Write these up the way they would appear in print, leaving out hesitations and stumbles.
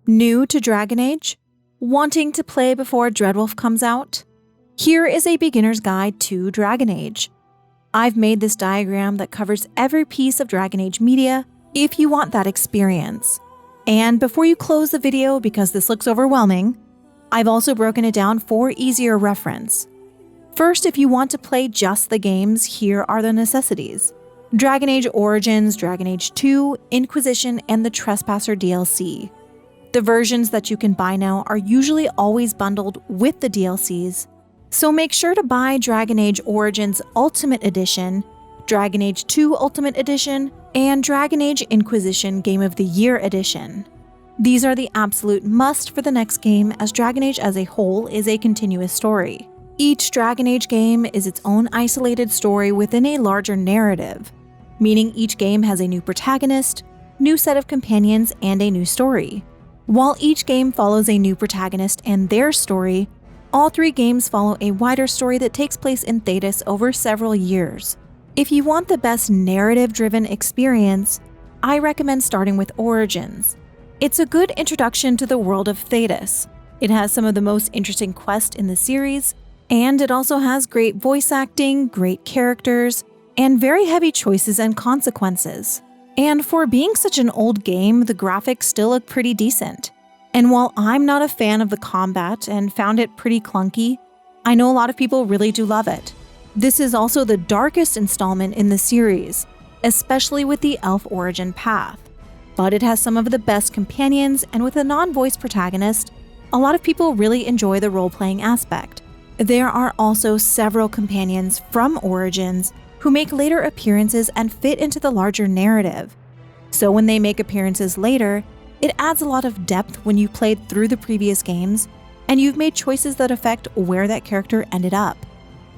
New to Dragon Age? Wanting to play before Dreadwolf comes out? Here is a beginner's guide to Dragon Age. I've made this diagram that covers every piece of Dragon Age media if you want that experience. And before you close the video, because this looks overwhelming, I've also broken it down for easier reference. First, if you want to play just the games, here are the necessities: Dragon Age Origins, Dragon Age 2, Inquisition, and the Trespasser DLC. The versions that you can buy now are usually always bundled with the DLCs, so make sure to buy Dragon Age Origins Ultimate Edition, Dragon Age 2 Ultimate Edition, and Dragon Age Inquisition Game of the Year Edition. These are the absolute must for the next game, as Dragon Age as a whole is a continuous story. Each Dragon Age game is its own isolated story within a larger narrative, meaning each game has a new protagonist, new set of companions, and a new story. While each game follows a new protagonist and their story, all three games follow a wider story that takes place in Thedas over several years. If you want the best narrative-driven experience, I recommend starting with Origins. It's a good introduction to the world of Thedas. It has some of the most interesting quests in the series, and it also has great voice acting, great characters, and very heavy choices and consequences. And for being such an old game, the graphics still look pretty decent. And while I'm not a fan of the combat and found it pretty clunky, I know a lot of people really do love it. This is also the darkest installment in the series, especially with the elf origin path. But it has some of the best companions, and with a non-voice protagonist, a lot of people really enjoy the role-playing aspect. There are also several companions from Origins who make later appearances and fit into the larger narrative. So when they make appearances later, it adds a lot of depth when you played through the previous games and you've made choices that affect where that character ended up.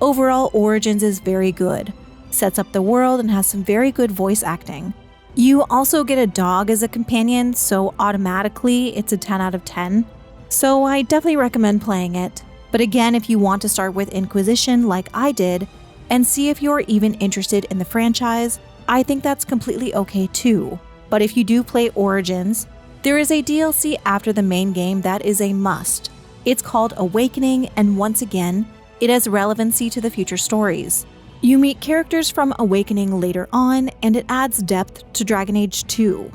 Overall, Origins is very good, sets up the world, and has some very good voice acting. You also get a dog as a companion, so automatically it's a 10 out of 10. So I definitely recommend playing it. But again, if you want to start with Inquisition like I did, and see if you're even interested in the franchise, I think that's completely okay too. But if you do play Origins, there is a DLC after the main game that is a must. It's called Awakening, and once again, it has relevancy to the future stories. You meet characters from Awakening later on, and it adds depth to Dragon Age 2.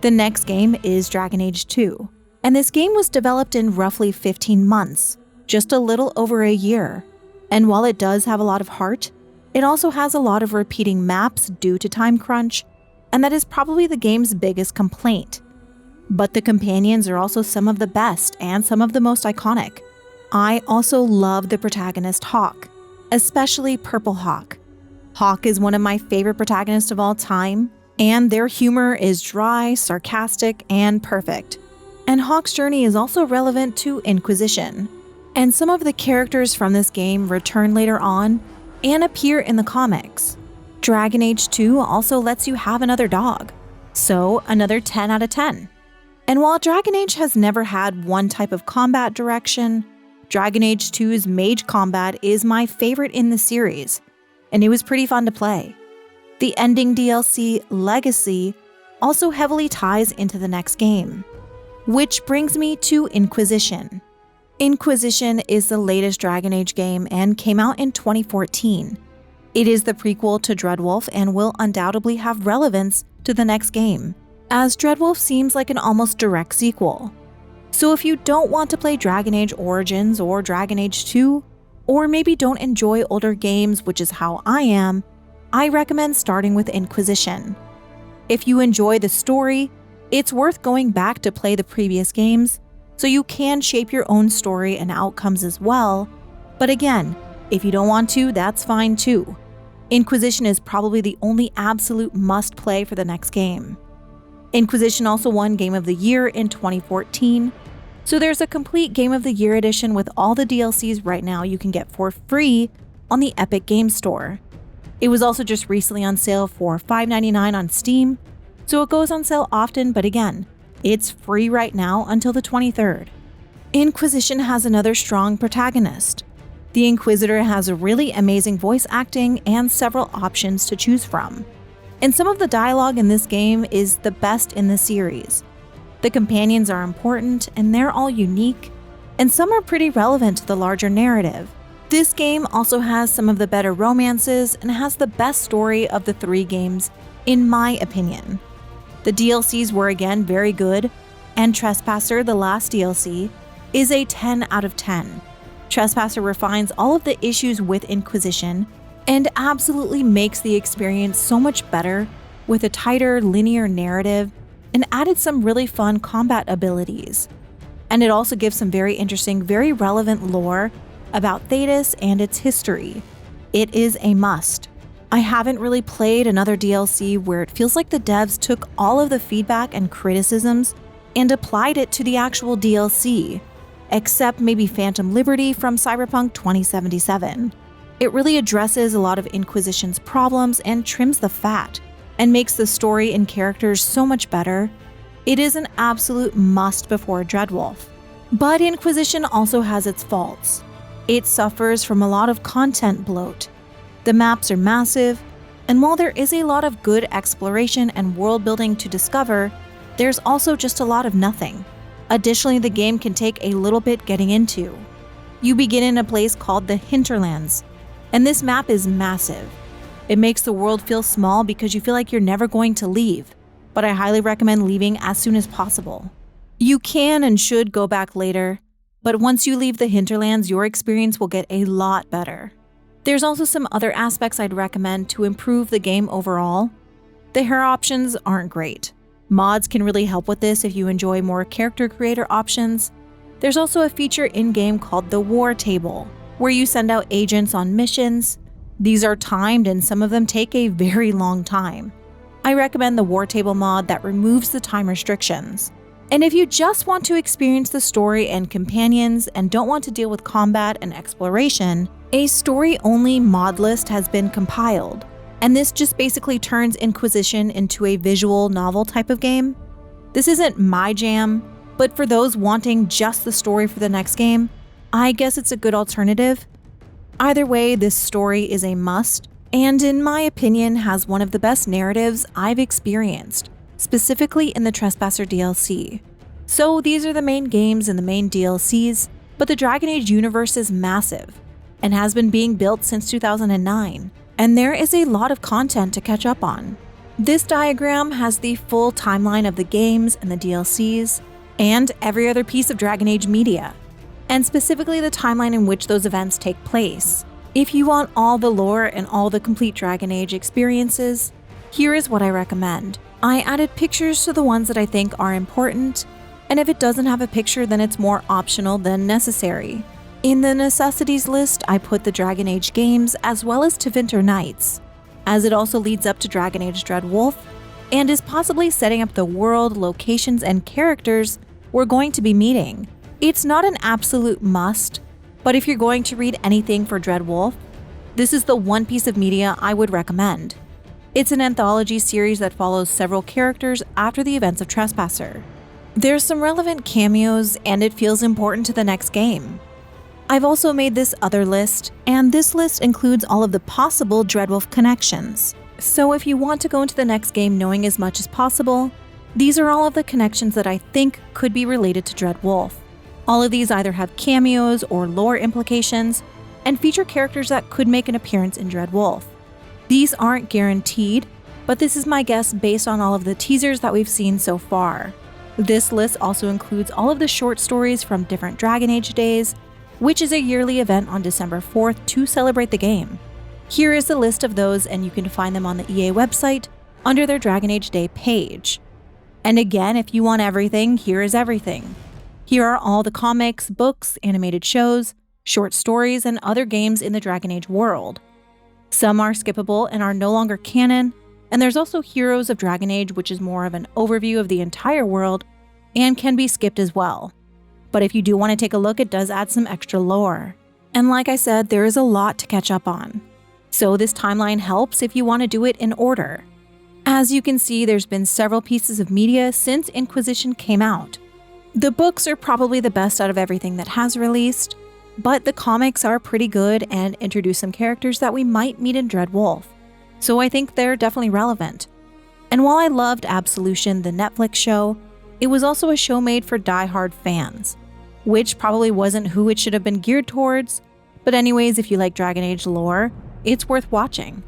The next game is Dragon Age 2, and this game was developed in roughly 15 months, just a little over a year. And while it does have a lot of heart, it also has a lot of repeating maps due to time crunch, and that is probably the game's biggest complaint. But the companions are also some of the best and some of the most iconic. I also love the protagonist Hawk, especially Purple Hawk. Hawk is one of my favorite protagonists of all time, and their humor is dry, sarcastic, and perfect. And Hawk's journey is also relevant to Inquisition. And some of the characters from this game return later on and appear in the comics. Dragon Age 2 also lets you have another dog, so another 10 out of 10. And while Dragon Age has never had one type of combat direction, Dragon Age 2's Mage combat is my favorite in the series, and it was pretty fun to play. The ending DLC, Legacy, also heavily ties into the next game. Which brings me to Inquisition. Inquisition is the latest Dragon Age game and came out in 2014. It is the prequel to Dreadwolf and will undoubtedly have relevance to the next game, as Dreadwolf seems like an almost direct sequel. So if you don't want to play Dragon Age Origins or Dragon Age 2, or maybe don't enjoy older games, which is how I am, I recommend starting with Inquisition. If you enjoy the story, it's worth going back to play the previous games, so you can shape your own story and outcomes as well. But again, if you don't want to, that's fine too. Inquisition is probably the only absolute must-play for the next game. Inquisition also won Game of the Year in 2014, so there's a complete Game of the Year edition with all the DLCs right now you can get for free on the Epic Games Store. It was also just recently on sale for $5.99 on Steam, so it goes on sale often, but again, it's free right now until the 23rd. Inquisition has another strong protagonist. The Inquisitor has a really amazing voice acting and several options to choose from. And some of the dialogue in this game is the best in the series. The companions are important, and they're all unique, and some are pretty relevant to the larger narrative. This game also has some of the better romances and has the best story of the 3 games, in my opinion. The DLCs were again very good, and Trespasser, the last DLC, is a 10 out of 10. Trespasser refines all of the issues with Inquisition and absolutely makes the experience so much better with a tighter, linear narrative and added some really fun combat abilities. And it also gives some very interesting, very relevant lore about Thedas and its history. It is a must. I haven't really played another DLC where it feels like the devs took all of the feedback and criticisms and applied it to the actual DLC, except maybe Phantom Liberty from Cyberpunk 2077. It really addresses a lot of Inquisition's problems and trims the fat, and makes the story and characters so much better. It is an absolute must before Dreadwolf. But Inquisition also has its faults. It suffers from a lot of content bloat. The maps are massive, and while there is a lot of good exploration and world building to discover, there's also just a lot of nothing. Additionally, the game can take a little bit getting into. You begin in a place called the Hinterlands, and this map is massive. It makes the world feel small because you feel like you're never going to leave, but I highly recommend leaving as soon as possible. You can and should go back later, but once you leave the Hinterlands, your experience will get a lot better. There's also some other aspects I'd recommend to improve the game overall. The hair options aren't great. Mods can really help with this if you enjoy more character creator options. There's also a feature in-game called the War Table, where you send out agents on missions. These are timed and some of them take a very long time. I recommend the War Table mod that removes the time restrictions. And if you just want to experience the story and companions and don't want to deal with combat and exploration, a story-only mod list has been compiled. And this just basically turns Inquisition into a visual novel type of game. This isn't my jam, but for those wanting just the story for the next game, I guess it's a good alternative. Either way, this story is a must, and in my opinion has one of the best narratives I've experienced, specifically in the Trespasser DLC. So these are the main games and the main DLCs, but the Dragon Age universe is massive and has been being built since 2009, and there is a lot of content to catch up on. This diagram has the full timeline of the games and the DLCs, and every other piece of Dragon Age media, and specifically the timeline in which those events take place. If you want all the lore and all the complete Dragon Age experiences, here is what I recommend. I added pictures to the ones that I think are important, and if it doesn't have a picture, then it's more optional than necessary. In the necessities list, I put the Dragon Age games as well as Tevinter Nights, as it also leads up to Dragon Age Dreadwolf, and is possibly setting up the world, locations, and characters we're going to be meeting. It's not an absolute must, but if you're going to read anything for Dreadwolf, this is the one piece of media I would recommend. It's an anthology series that follows several characters after the events of Trespasser. There's some relevant cameos, and it feels important to the next game. I've also made this other list, and this list includes all of the possible Dreadwolf connections. So if you want to go into the next game knowing as much as possible, these are all of the connections that I think could be related to Dreadwolf. All of these either have cameos or lore implications, and feature characters that could make an appearance in Dreadwolf. These aren't guaranteed, but this is my guess based on all of the teasers that we've seen so far. This list also includes all of the short stories from different Dragon Age days, which is a yearly event on December 4th to celebrate the game. Here is the list of those, and you can find them on the EA website under their Dragon Age Day page. And again, if you want everything, here is everything. Here are all the comics, books, animated shows, short stories, and other games in the Dragon Age world. Some are skippable and are no longer canon, and there's also Heroes of Dragon Age, which is more of an overview of the entire world and can be skipped as well. But if you do want to take a look, it does add some extra lore. And like I said, there is a lot to catch up on. So this timeline helps if you want to do it in order. As you can see, there's been several pieces of media since Inquisition came out. The books are probably the best out of everything that has released, but the comics are pretty good and introduce some characters that we might meet in Dreadwolf, so I think they're definitely relevant. And while I loved Absolution, the Netflix show, it was also a show made for die-hard fans, which probably wasn't who it should have been geared towards, but anyways, if you like Dragon Age lore, it's worth watching.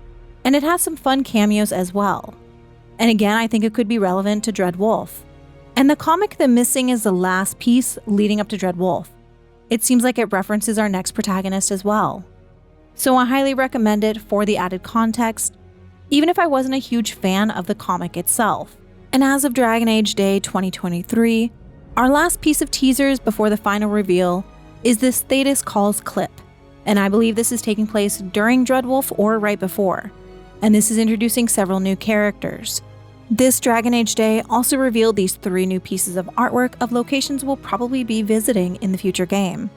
And it has some fun cameos as well. And again, I think it could be relevant to Dreadwolf. And the comic The Missing is the last piece leading up to Dreadwolf. It seems like it references our next protagonist as well. So I highly recommend it for the added context, even if I wasn't a huge fan of the comic itself. And as of Dragon Age Day 2023, our last piece of teasers before the final reveal is this Thedas Calls clip, and I believe this is taking place during Dreadwolf or right before, and this is introducing several new characters. This Dragon Age Day also revealed these 3 new pieces of artwork of locations we'll probably be visiting in the future game.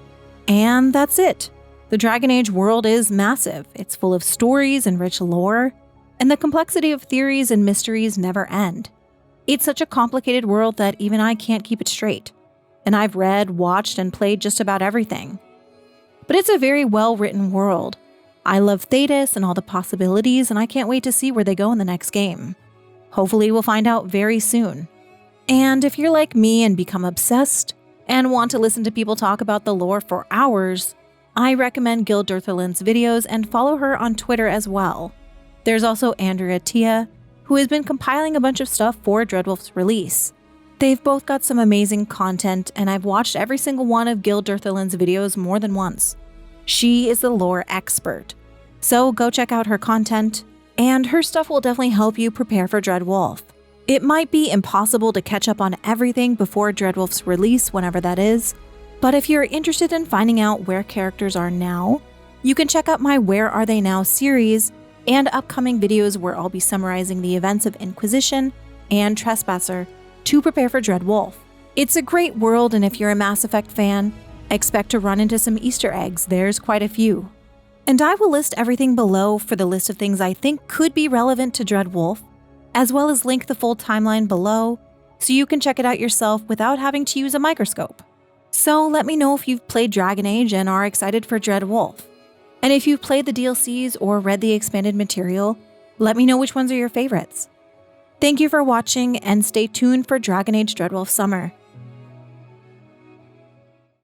And that's it. The Dragon Age world is massive. It's full of stories and rich lore, and the complexity of theories and mysteries never end. It's such a complicated world that even I can't keep it straight, and I've read, watched, and played just about everything. But it's a very well-written world. I love Thedas and all the possibilities, and I can't wait to see where they go in the next game. Hopefully we'll find out very soon. And if you're like me and become obsessed, and want to listen to people talk about the lore for hours, I recommend Gil Durthalin's videos and follow her on Twitter as well. There's also Andrea Tia, who has been compiling a bunch of stuff for Dreadwolf's release. They've both got some amazing content, and I've watched every single one of Gil Durthalin's videos more than once. She is the lore expert, so go check out her content, and her stuff will definitely help you prepare for Dreadwolf. It might be impossible to catch up on everything before Dreadwolf's release, whenever that is, but if you're interested in finding out where characters are now, you can check out my Where Are They Now series and upcoming videos where I'll be summarizing the events of Inquisition and Trespasser to prepare for Dreadwolf. It's a great world, and if you're a Mass Effect fan, expect to run into some Easter eggs. There's quite a few. And I will list everything below for the list of things I think could be relevant to Dreadwolf, as well as link the full timeline below so you can check it out yourself without having to use a microscope. So let me know if you've played Dragon Age and are excited for Dreadwolf. And if you've played the DLCs or read the expanded material, let me know which ones are your favorites. Thank you for watching, and stay tuned for Dragon Age Dreadwolf Summer.